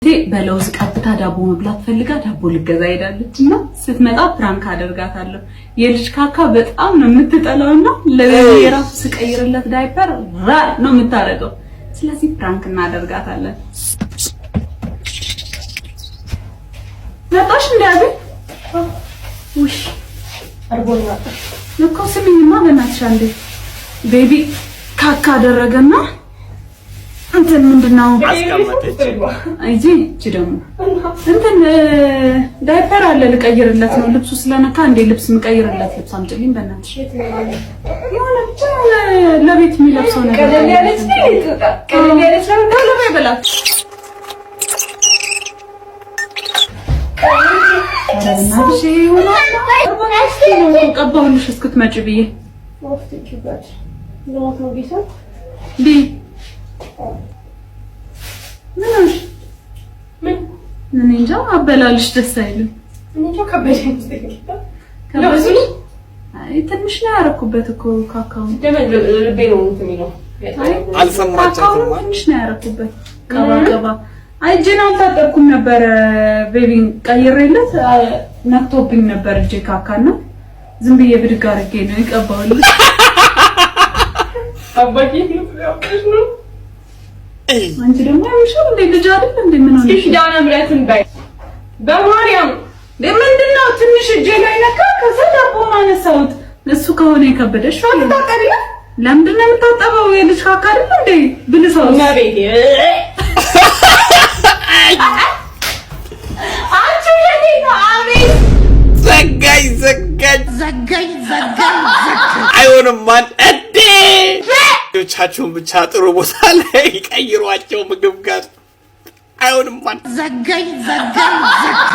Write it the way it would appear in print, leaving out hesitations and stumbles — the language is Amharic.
በለውዝ ቀጥታ ዳቦ መብላት ፈልጋ ዳቦ ልገዛ ሄዳለችና ስትመጣ ፕራንክ አደርጋታለሁ። የልጅ ካካ በጣም ነው የምትጠላውና ለየራሱ ስቀይርለት ዳይፐር ነው የምታረገው። ስለዚህ ፕራንክ እናደርጋታለን። መጣሽ እንዴ? ውሽ አርቦና ነው ስሚኝማ በእናትሽ አንዴ ቤቢ ካካ አደረገና እንትን ምንድነው አስቀመጠች አይጂ እቺ ደግሞ እንትን ዳይፐር አለ ልቀይርለት ነው ልብሱ ስለነካ እንዴ ልብስ ምቀይርለት ልብስ አምጪልኝ በእናትሽ የሆነ ብቻ ለቤት የሚለብሰው ነገር ቀለል ያለች ነው በላት እናትሽ ሆነ ነው ቀባውልሽ እስክትመጪ ብዬ ወፍትኪበት ነው ነው ቢሳ ዲ ምን እንጃ አበላልሽ ደስ አይልም። እንጃ ከበደኝ ከበደኝ አይ ትንሽ ነው ያረኩበት እኮ ካካው ልቤ ነው እንትሚለው አልሰማቻትም ትንሽ ነው ያረኩበት ቀባቀባ አይ ጄና አልታጠብኩም ነበር ቤቢን ቀይሬለት ነክቶብኝ ነበር እጄ ካካና ዝም ብዬ ብድግ አድርጌ ነው ይቀባውልኝ አባዬ ነው አንቺ ደግሞ አይሽው እንደ ልጅ አይደል እንደ ምን ሆነ እሺ ዳና ምራትን ባይ በማርያም ለምንድነው ትንሽ እጄ ላይ ነካ ከዛ ዳቦን አነሳሁት እሱ ከሆነ የከበደሽ አልታጠቢ ለምንድነው የምታጠበው የልጅ ካካ አይደል እንደ ብልሰው ነቤቴ አንቺ የኔ አቤት ዘጋይ አይሆንም ማን እንዴ ልጆቻችሁን ብቻ ጥሩ ቦታ ላይ ቀይሯቸው ምግብ ጋር አይሆንም ማን ዘጋይ